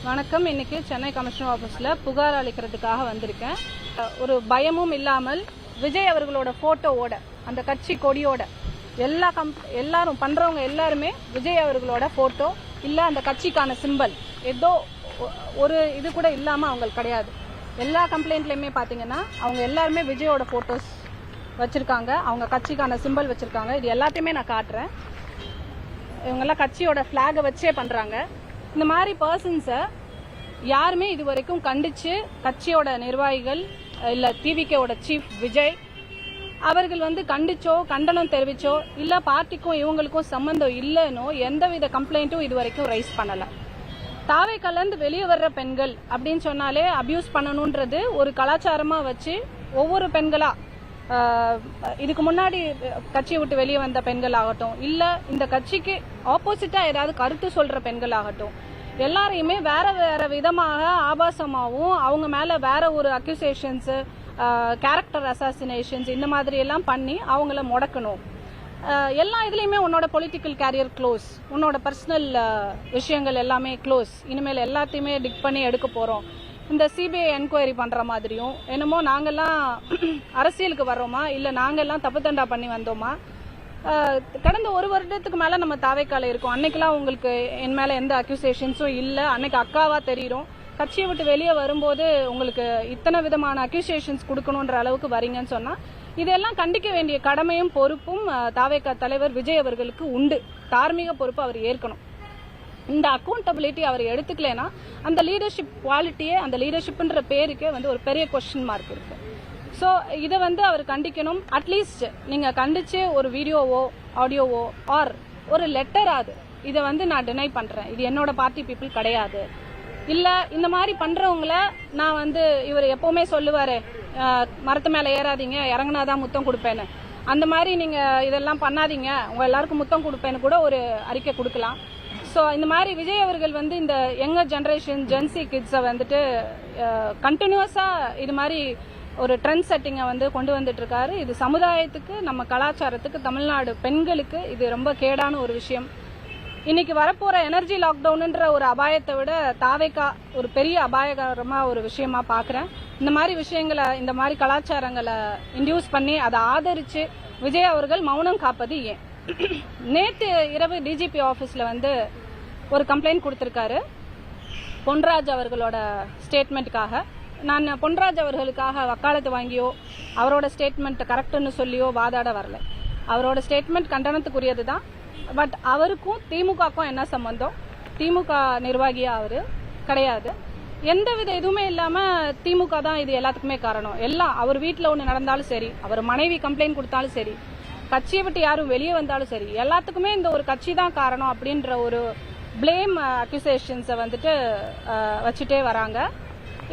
வணக்கம். இன்னைக்கு சென்னை கமிஷனர் ஆஃபீஸில் புகார் அளிக்கிறதுக்காக வந்திருக்கேன். ஒரு பயமும் இல்லாமல் விஜய் அவர்களோட ஃபோட்டோவோட அந்த கட்சி கொடியோட எல்லாரும் பண்ணுறவங்க எல்லாருமே விஜய் அவர்களோட ஃபோட்டோ இல்லை அந்த கட்சிக்கான சிம்பல் ஏதோ ஒரு இது கூட இல்லாமல் அவங்களுக்கு கிடையாது. எல்லா கம்ப்ளைண்ட்லையுமே பார்த்தீங்கன்னா அவங்க எல்லாருமே விஜயோட ஃபோட்டோஸ் வச்சுருக்காங்க, அவங்க கட்சிக்கான சிம்பல் வச்சுருக்காங்க. இது எல்லாத்தையுமே நான் காட்டுறேன். இவங்கெல்லாம் கட்சியோட ஃப்ளாகை வச்சே பண்ணுறாங்க. இந்த மாதிரி பர்சன்ஸை யாருமே இது வரைக்கும் கண்டிச்சு கட்சியோட நிர்வாகிகள் இல்லை டிவிகேவோட சீஃப் விஜய் அவர்கள் கண்டிச்சோ கண்டனம் தெரிவிச்சோ இல்லை பார்ட்டிக்கும் இவங்களுக்கும் சம்பந்தம் இல்லைன்னோ எந்தவித கம்ப்ளைண்ட்டும் இது வரைக்கும் ரைஸ் பண்ணலை. தாவை கலந்து வெளியே வர்ற பெண்கள் அப்படின்னு சொன்னாலே அபியூஸ் பண்ணணுன்றது ஒரு கலாச்சாரமாக வச்சு ஒவ்வொரு பெண்களா இதுக்கு முன்னாடி கட்சியை விட்டு வெளியே வந்த பெண்கள் ஆகட்டும் இல்லை இந்த கட்சிக்கு ஆப்போசிட்டா ஏதாவது கருத்து சொல்ற பெண்கள் ஆகட்டும் எல்லாரையுமே வேற வேற விதமாக ஆபாசமாகவும் அவங்க மேல வேற ஒரு அக்யூசேஷன்ஸ் கேரக்டர் அசாசினேஷன்ஸ் இந்த மாதிரி எல்லாம் பண்ணி அவங்கள முடக்கணும். எல்லா இதுலயுமே உன்னோட பொலிட்டிக்கல் கேரியர் க்ளோஸ், உன்னோட பர்சனல் விஷயங்கள் எல்லாமே க்ளோஸ், இனிமேல் எல்லாத்தையுமே டிக் பண்ணி எடுக்க போறோம். இந்த சிபிஐ என்கொயரி பண்ற மாதிரியும் என்னமோ நாங்கெல்லாம் அரசியலுக்கு வர்றோமா இல்லை நாங்கெல்லாம் தப்பு தண்டா பண்ணி வந்தோமா. கடந்த ஒரு வருடத்துக்கு மேல நம்ம தாவைக்கால இருக்கோம். அன்னைக்கெல்லாம் உங்களுக்கு என் மேல எந்த அக்யூசேஷன்ஸும் இல்லை. அன்னைக்கு அக்காவா தெரியும். கட்சியை விட்டு வெளியே வரும்போது உங்களுக்கு இத்தனை விதமான அக்யூசேஷன்ஸ் கொடுக்கணுன்ற அளவுக்கு வரீங்கன்னு சொன்னா இதெல்லாம் கண்டிக்க வேண்டிய கடமையும் பொறுப்பும் தாவைக்கா தலைவர் விஜய் அவர்களுக்கு உண்டு. தார்மீக பொறுப்பு அவர் ஏற்கணும். இந்த அக்கௌண்டபிலிட்டி அவர் எடுத்துக்கலனா அந்த லீடர்ஷிப் குவாலிட்டியே அந்த லீடர்ஷிப்ன்ற பேருக்கே ஒரு பெரிய கொஸ்டின் மார்க் இருக்கு. ஸோ இதை அவர் கண்டிக்கணும். அட்லீஸ்ட் நீங்க கண்டிச்சு ஒரு வீடியோவோ ஆடியோவோ ஆர் ஒரு லெட்டராது இதை நான் டினை பண்றேன், இது என்னோட பார்ட்டி பீப்புள் கிடையாது, இல்ல இந்த மாதிரி பண்றவங்கள நான் இவர் எப்பவுமே சொல்லுவாரு மரத்து மேல ஏறாதீங்க இறங்கினாதான் முத்தம் கொடுப்பேன்னு, அந்த மாதிரி நீங்க இதெல்லாம் பண்ணாதீங்க உங்க எல்லாருக்கும் முத்தம் கொடுப்பேன்னு கூட ஒரு அறிக்கை கொடுக்கலாம். ஸோ இந்த மாதிரி விஜய் அவர்கள் இந்த யங்கர் ஜென்ரேஷன் ஜென்சி கிட்ஸை கண்டினியூஸா இது மாதிரி ஒரு ட்ரெண்ட் செட்டிங்கை கொண்டு வந்துட்டு இருக்காரு. இது சமுதாயத்துக்கு நம்ம கலாச்சாரத்துக்கு தமிழ்நாடு பெண்களுக்கு இது ரொம்ப கேடான ஒரு விஷயம். இன்னைக்கு வரப்போற எனர்ஜி லாக்டவுன்ன்ற ஒரு அபாயத்தை விட தாவைக்கா ஒரு பெரிய அபாயகரமா ஒரு விஷயமா பாக்குறேன். இந்த மாதிரி விஷயங்களை இந்த மாதிரி கலாச்சாரங்களை இன்டியூஸ் பண்ணி அதை ஆதரிச்சு விஜய் அவர்கள் மௌனம் காப்பது ஏன்? நேற்று இரவு டிஜிபி ஆபீஸ்ல ஒரு கம்ப்ளைண்ட் கொடுத்திருக்காரு பொன்ராஜ் அவர்களோட ஸ்டேட்மெண்ட்டுக்காக. நான் பொன்ராஜ் அவர்களுக்காக வக்காலத்து வாங்கியோ அவரோட ஸ்டேட்மெண்ட் கரெக்ட்னு சொல்லியோ வாதாட வரல. அவரோட ஸ்டேட்மெண்ட் கண்டனத்துக்குரியது தான். பட் அவருக்கும் திமுகவுக்கும் என்ன சம்பந்தம்? திமுக நிர்வாகியா அவரு கிடையாது. எந்தவித இதுவுமே இல்லாம திமுக தான் இது எல்லாத்துக்குமே காரணம். எல்லாம் அவர் வீட்டில் ஒன்று நடந்தாலும் சரி, அவர் மனைவி கம்ப்ளைண்ட் கொடுத்தாலும் சரி, கட்சியை விட்டு யாரும் வெளியே வந்தாலும் சரி, எல்லாத்துக்குமே இந்த ஒரு கட்சி தான் காரணம் அப்படின்ற ஒரு பிளேம் அக்யூசேஷன்ஸை வச்சுட்டே வராங்க.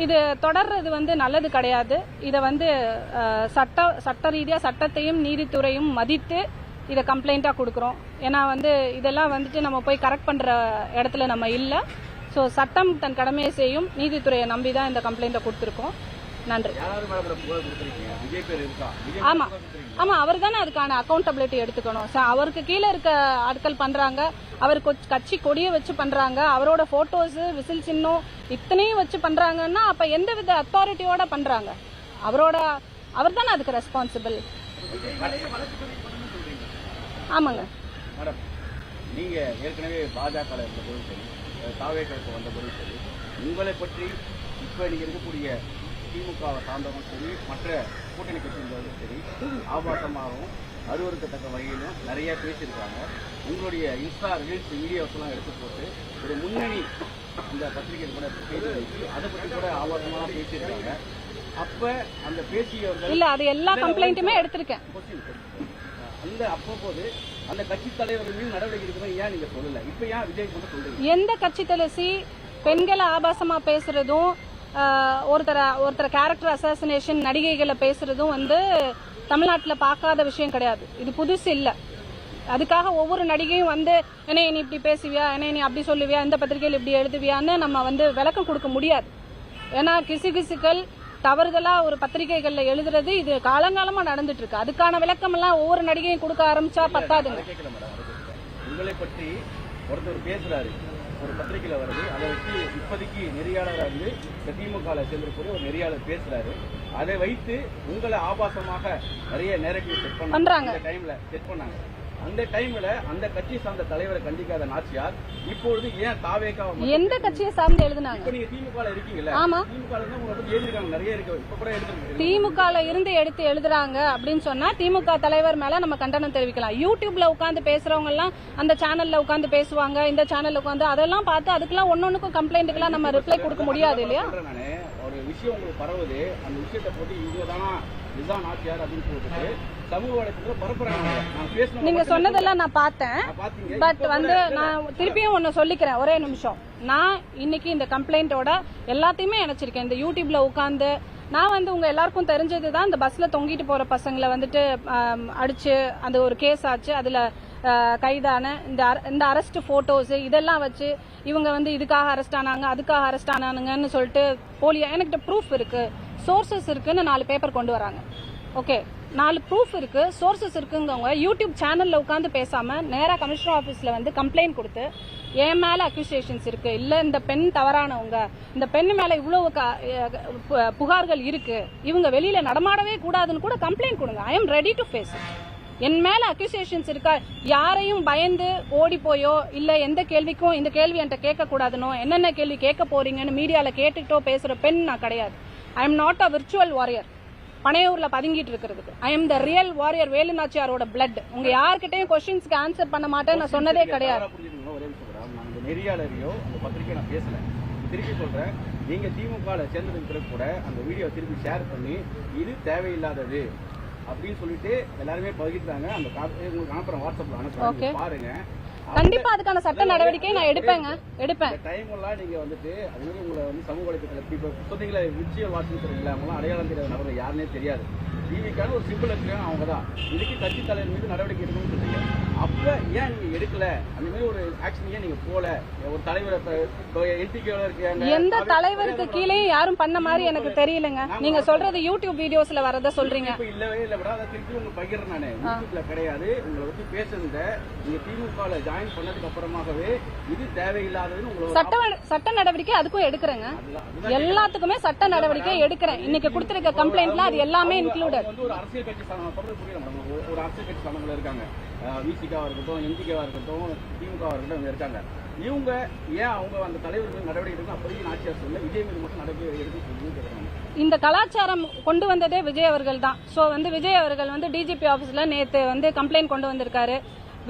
இது தொடர்றது நல்லது கிடையாது. இதை சட்ட ரீதியா சட்டத்தையும் நீதித்துறையும் மதித்து இதை கம்ப்ளைண்டா கொடுக்குறோம். ஏன்னா இதெல்லாம் நம்ம போய் கரெக்ட் பண்ற இடத்துல நம்ம இல்லை. ஸோ சட்டம் தன் கடமையை செய்யும். நீதித்துறையை நம்பி தான் இந்த கம்ப்ளைண்ட்டை கொடுத்துருக்கோம். நன்றி. ஆமா ஆமா, அவர் தானே அதுக்கான அக்கௌண்டபிலிட்டி எடுத்துக்கணும். அவருக்கு கீழே இருக்க ஆட்கள் பண்றாங்க, அவருக்கு கட்சி கொடியை வச்சு பண்றாங்க, அவரோட போட்டோஸ் விசில் சின்னம் இத்தனையும் வச்சு பண்றாங்கன்னா அப்ப எந்தவித அத்தாரிட்டியோட பண்றாங்க? அவர் தானே அதுக்கு ரெஸ்பான்சிபிள். ஆமாங்க. மேடம், நீங்க ஏற்கனவே பாஜக தாவேக்களுக்கு வந்த பொருள் சரி, உங்களை பற்றி இப்ப நீங்க இருக்கக்கூடிய திமுகவை சார்ந்தவங்க சரி, மற்ற கூட்டணி கட்சிகளும் சரி, ஆபாசமாகவும் அருவருக்கத்தக்க வகையிலும் நிறைய பேசியிருக்காங்க. உங்களுடைய இன்ஸ்டா ரீல்ஸ் வீடியோஸ் எல்லாம் எடுத்து போட்டு ஒரு முன்னணி இந்த பத்திரிகை கூட பேசி வச்சு அதை பற்றி கூட ஆபாசமாக பேசியிருக்காங்க. அப்ப அந்த பேசியவர்கள் இல்ல, அது எல்லா கம்ப்ளைண்ட்டுமே எடுத்திருக்கேன். அந்த அப்போது அந்த கட்சி தலைவர்கள் மீது நடவடிக்கை எடுக்கணும் ஏன் நீங்க சொல்லல? இப்ப ஏன் விஜய் மட்டும் சொல்றீங்க? எந்த கட்சி தலைசி பெண்களை ஆபாசமா பேசுறதும் ஒருத்தர கேரக்டர் அசாசினேஷன் நடிகைகளை பேசுறதும் தமிழ்நாட்டில் பார்க்காத விஷயம் கிடையாது. இது புதுசு இல்லை. அதுக்காக ஒவ்வொரு நடிகையும் என்ன நீ இப்படி பேசுவியா, என்ன நீ அப்படி சொல்லுவியா, இந்த பத்திரிகையில் இப்படி எழுதுவியான்னு நம்ம விளக்கம் கொடுக்க முடியாது. ஏன்னா கிசுகிசுக்கள் தவறுதலா ஒரு பத்திரிகைகள்ல எழுதுறது இது காலங்காலமா நடந்துட்டு இருக்கு. அதுக்கான விளக்கம் எல்லாம் ஒவ்வொரு நடிகையும் கொடுக்க ஆரம்பிச்சா பத்தாதுங்க. உங்களை பற்றி ஒருத்தர் பேசுறாரு, ஒரு பத்திரிகையில வருது. அதை வச்சு இப்போதைக்கு நெறியாளராக இருந்து இந்த திமுகவில் சேர்ந்திருக்கக்கூடிய ஒரு நெறியாளர் பேசுறாரு. அதை வைத்து உங்களை ஆபாசமாக நிறைய நேரடியாக செட் பண்ணாங்க. டைம்ல செட் பண்ணாங்க. அந்த டைம்ல அந்த கட்சி சார்ந்த தலைவரை கண்டிக்காத நாச்சியார் இப்பொழுது ஏன் தாவேகா எந்த கட்சியை சார்ந்து எழுதுனாங்க? இப்ப நீங்க திமுக இருக்கீங்கல்ல, ஆமா, திமுக எழுதிருக்காங்க, நிறைய இருக்கு. இப்ப கூட எடுத்து திமுக இருந்து எடுத்து எழுதுறாங்க அப்படின்னு சொன்னா திமுக தலைவர் மேல நம்ம கண்டனம் தெரிவிக்கலாம். யூடியூப்ல உட்கார்ந்து பேசுறவங்க எல்லாம் அந்த சேனல்ல உட்கார்ந்து பேசுவாங்க, இந்த சேனல்ல உட்கார்ந்து அதெல்லாம் பார்த்து அதுக்கெல்லாம் ஒன்னொன்னுக்கும் கம்ப்ளைண்ட்டுக்கெல்லாம் நம்ம ரிப்ளை கொடுக்க முடியாது இல்லையா? நானு ஒரு விஷயம் உங்களுக்கு பரவுது, அந்த விஷயத்தை போட்டு இவங்கதானா இதுதான் நாச்சியார் அப்படின்னு சொல்லிட்டு சமூக வலைத்தளத்துல பரப்புறாங்க. நீங்க சொன்னதெல்லாம் நான் பார்த்தேன். பட் வந்து நான் திருப்பியும் ஒன்னு சொல்லிக்கிறேன், ஒரே நிமிஷம். நான் இன்னைக்கு இந்த கம்ப்ளைண்டோட எல்லாத்தையுமே இணைச்சிருக்கேன். இந்த யூடியூப்ல உட்கார்ந்து நான் வந்து உங்க எல்லாருக்கும் தெரிஞ்சதுதான், இந்த பஸ்ல தொங்கிட்டு போற பசங்களை வந்துட்டு அடிச்சு அந்த ஒரு கேஸ் ஆச்சு, அதுல கைதான இந்த அரெஸ்ட் போட்டோஸ் இதெல்லாம் வச்சு இவங்க வந்து இதுக்காக அரெஸ்ட் ஆனாங்க, அதுக்காக அரெஸ்ட் ஆனானுங்கன்னு சொல்லிட்டு போலியா எனக்கிட்ட ப்ரூஃப் இருக்கு, சோர்சஸ் இருக்குன்னு 4 பேப்பர் கொண்டு வராங்க. ஓகே, 4 ப்ரூஃப் இருக்கு, சோர்சஸ் இருக்குங்கவங்க யூடியூப் சேனல்ல உட்காந்து பேசாம நேரா கமிஷனர் ஆபீஸ்ல வந்து கம்ப்ளைண்ட் கொடுத்து என் மேல அக்யூசேஷன்ஸ் இருக்கு, இல்ல இந்த பெண் தவறானவங்க, இந்த பெண் மேல இவ்வளவு புகார்கள் இருக்கு, இவங்க வெளியில நடமாடவே கூடாதுன்னு கூட கம்ப்ளைண்ட் கொடுங்க. I am ready to face. என் மேல அக்யூசேஷன்ஸ் இருக்கா, யாரையும் பயந்து ஓடி போயோ இல்ல எந்த கேள்விக்கும் இந்த கேள்வி என்கிட்ட கேட்க கூடாதுனோ, என்னென்ன கேள்வி கேட்க போறீங்கன்னு மீடியால கேட்டுட்டோ பேசுற பெண் நான் கிடையாது. I am not a virtual warrior பனையூர்ல பதுங்கிட்டு இருக்கிறதுக்கு. I am the real warrior Velu நாச்சியாரோட பிளட். உங்க யார்கிட்டயும் கொஸ்டின்ஸ்க்கு ஆன்சர் பண்ண மாட்டேன்னு நான் சொன்னதே கிடையாது. நெறியாளரையோ அந்த பத்திரிகை நான் பேசல, திருப்பி சொல்றேன். நீங்க திமுக சேர்ந்ததுக்கு பிறகு கூட அந்த வீடியோ திருப்பி ஷேர் பண்ணி இது தேவையில்லாதது அப்படின்னு சொல்லிட்டு எல்லாருமே பகிர்ந்தாங்க. அந்த உங்களுக்கு அனுப்புறேன், வாட்ஸ்அப்ல அனுப்புறேன், பாருங்க. கண்டிப்பா அதுக்கான சட்ட நடவடிக்கை நான் எடுப்பேன். டைம் எல்லாம் நீங்க வந்துட்டு அது மாதிரி உங்களை வந்து சமூக வலைத்தளத்துல இப்ப சொன்னீங்களா விர்ச்சுவல் வாட்சிங் தெரியல, அவங்களாம் அடையாளம் தெரியாத நபர்கள் யாருன்னே தெரியாது. டிவிக்கான ஒரு சிம்பிள் இருக்காங்க, அவங்க தான். இதுக்கு கட்சி தலைவர் மீது நடவடிக்கை எடுக்கணும்னு சொல்றீங்க. அப்ப ஏன் நீங்க எடுக்கல? அந்த மாதிரி ஒரு ஆக்ஷன் ஏன் நீங்க போல? ஒரு தலைவர் என்டிகேல இருக்காங்க, எந்த தலைவருக்கு கீழே யாரும் பண்ண மாதிரி எனக்கு தெரியலங்க. நீங்க சொல்றது யூடியூப் வீடியோஸ்ல வரத சொல்றீங்க. இப்ப இல்லவே இல்ல விட, அதை திருப்பி உங்களுக்கு பகிர்றேன் நானு. யூடியூப்ல கிடையாது. உங்களை பத்தி பேசுறத நீங்க திமுக ஜாயின் பண்ணதுக்கு அப்புறமாகவே இது தேவையில்லாததுன்னு உங்களுக்கு சட்ட நடவடிக்கை அதுக்கும் எடுக்கிறேங்க. எல்லாத்துக்குமே சட்ட நடவடிக்கை எடுக்கிறேன். இன்னைக்கு கொடுத்திருக்க கம்ப்ளைண்ட்ல அது எல்லாமே இன்க்ளூடட். வந்து ஒரு அரசியல் கட்சி சார்ந்த சொல்றது புரியல மேடம். ஒரு அரசியல் கட்சி சார்ந்தவங்க இருக்காங்க, விசிகாவா இருக்கட்டும், எம்ஜிகேவா இருக்கட்டும், திமுகவா இருக்கட்டும், இவங்க இருக்காங்க. இவங்க ஏன் அவங்க அந்த தலைவர்கள் நடவடிக்கை எடுக்கணும்? அப்போதைக்கு நாச்சியார் சொல்ல விஜய் மீது மட்டும் நடவடிக்கை எடுத்து இந்த கலாச்சாரம் கொண்டு வந்ததே விஜய் அவர்கள் தான். சோ வந்து விஜய் அவர்கள் வந்து டிஜிபி ஆபீஸ்ல நேத்து வந்து கம்ப்ளைண்ட் கொண்டு வந்திருக்காரு.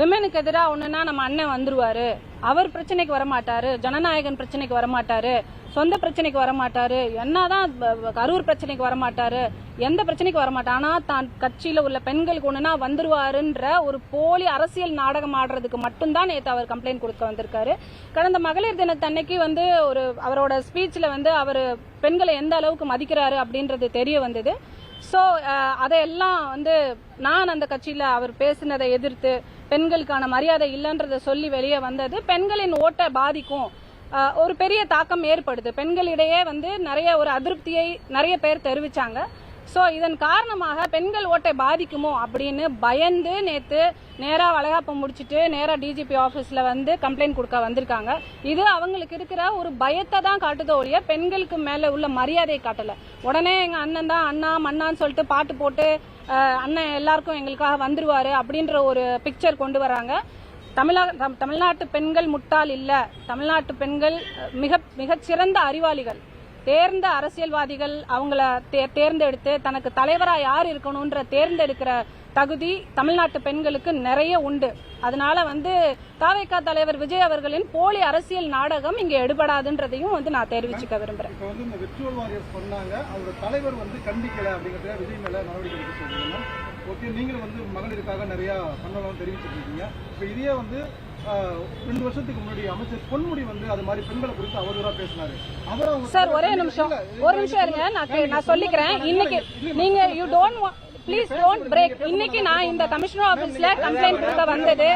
விமனுக்கு எதிராக ஒண்ணுன்னா நம்ம அண்ணன் வந்துருவாரு, அவர் பிரச்சனைக்கு வரமாட்டாரு, ஜனநாயகன் பிரச்சனைக்கு வரமாட்டாரு, சொந்த பிரச்சனைக்கு வரமாட்டாரு, என்னதான் கரூர் பிரச்சனைக்கு வரமாட்டாரு, எந்த பிரச்சனைக்கு வரமாட்டாரு, ஆனா தான் கட்சியில உள்ள பெண்களுக்கு ஒண்ணுன்னா வந்துருவாருன்ற ஒரு போலி அரசியல் நாடகம் ஆடுறதுக்கு மட்டும்தான் நேற்று அவர் கம்ப்ளைண்ட் கொடுக்க வந்திருக்காரு. கடந்த மகளிர் தினத்தன்னைக்கு வந்து ஒரு அவரோட ஸ்பீச்ல வந்து அவர் பெண்களை எந்த அளவுக்கு மதிக்கிறாரு அப்படின்றது தெரிய வந்தது. ஸோ அதையெல்லாம் வந்து நான் அந்த கட்சியில அவர் பேசினதை எதிர்த்து பெண்களுக்கான மரியாதை இல்லைன்றதை சொல்லி வெளியே வந்தது பெண்களின் ஓட்டை பாதிக்கும், ஒரு பெரிய தாக்கம் ஏற்படுது. பெண்களிடையே வந்து நிறைய ஒரு அதிருப்தியை நிறைய பேர் தெரிவிச்சாங்க. சோ இதன் காரணமாக பெண்கள் ஓட்டை பாதிக்குமோ அப்படின்னு பயந்து நேத்து நேரா வளைகாப்பம் முடிச்சிட்டு நேரா டிஜிபி ஆபீஸ்ல வந்து கம்ப்ளைண்ட் கொடுக்க வந்திருக்காங்க. இது அவங்களுக்கு இருக்கிற ஒரு பயத்தை தான் காட்டுதோ ஒழிய பெண்களுக்கு மேல உள்ள மரியாதையை காட்டல. உடனே எங்க அண்ணன் தான் அண்ணா மண்ணான்னு சொல்லிட்டு பாட்டு போட்டு அண்ணன் எல்லாருக்கும் எங்களுக்காக வந்துருவாரு அப்படின்ற ஒரு பிக்சர் கொண்டு வராங்க. தமிழ்நாட்டு பெண்கள் முட்டாள் இல்ல, தமிழ்நாட்டு பெண்கள் மிகச்சிறந்த அறிவாளிகள், தேர்ந்த அரசியல்வாதிகள். அவங்கள தேர்ந்தெடுத்து தனக்கு தலைவரா யார் இருக்கணும்ன்ற தேர்ந்தெடுக்கிற தகுதி தமிழ்நாட்டு பெண்களுக்கு நிறைய உண்டு. அதனால வந்து தாவேகா தலைவர் விஜய் அவர்களின் போலி அரசியல் நாடகம் இங்க எடுபடாதுன்றதையும் வந்து நான் தெரிவிச்சுக்க விரும்புறேன். இப்போ வந்து இந்த விர்ச்சுவல் வாரியர்ஸ் பண்ணாங்க, அவரோட தலைவர் வந்து கண்டிக்கல அப்படிங்கறத விஜய் மேல நடவடிக்கை எடுக்க சொல்றீங்க. ஓகே, நீங்களும் வந்து மகளிருக்காக நிறைய பண்ணலாம் தெரிவிச்சிருக்கீங்க. இப்போ இதே வந்து 2 வருஷத்துக்கு முன்னாடி அமைச்சர் பொன்முடி வந்து அது மாதிரி பெண்களை குறித்து அவதூறா பேசினாரு. சார் ஒரே நிமிஷம் இருங்க, நான் சொல்லிக்கிறேன். இன்னைக்கு நீங்க ப்ளீஸ் டோன்ட் பிரேக். இன்னைக்கு நான் இந்த கமிஷனர் ஆபீஸ்ல கம்ப்ளைண்ட் கொடுக்க வந்தது.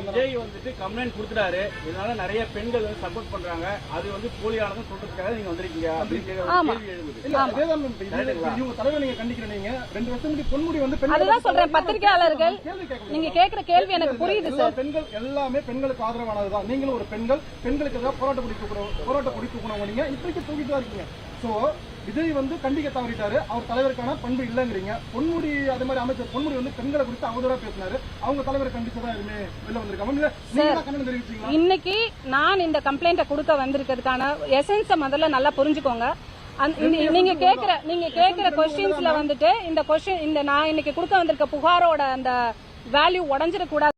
விஜய் வந்துட்டு கம்ப்ளைண்ட் கொடுத்துட்டாரு, இதனால நிறைய பெண்கள் வந்து சப்போர்ட் பண்றாங்க, அது வந்து போலியானதும் சொல்றதுக்காக நீங்க வந்திருக்கீங்க அப்படின்னு கேள்வி எழுதுது. இவங்க தலைவர் நீங்க கண்டிக்கிறீங்க. 2 வருஷம் முன்னாடி பொன்முடி வந்து அதுதான் சொல்றேன், பத்திரிகையாளர்கள் நீங்க கேக்குற கேள்வி எனக்கு புரியுது சார். பெண்கள் எல்லாமே பெண்களுக்கு ஆதரவானதுதான். நீங்களும் ஒரு பெண்களுக்கு ஏதாவது போராட்ட கொடி தூக்கணும். நீங்க இப்படிக்கு தூக்கிட்டு தான் இருக்கீங்க. சோ விஜய் வந்து கண்டிக்க தவறிட்டாரு, அவர் தலைவருக்கான பண்பு இல்லங்கிறீங்க. பொன்முடி அதே மாதிரி அமைச்சர் பொன்முடி வந்து பெண்களை குறித்து அவதூறா பேசினாரு, அவங்க தலைவரை கண்டிச்சதான் எதுவுமே வெளில வந்திருக்காங்க. இன்னைக்கு நான் இந்த கம்ப்ளைண்ட கொடுக்க வந்திருக்கிறதுக்கான எசன்ஸ முதல்ல நல்லா புரிஞ்சுக்கோங்க. நீங்க கேக்குற கொஸ்டின்ஸ்ல வந்துட்டு இந்த நான் இன்னைக்கு கொடுக்க வந்திருக்க புகாரோட அந்த வேல்யூ உடைஞ்சிடக்கூடாது.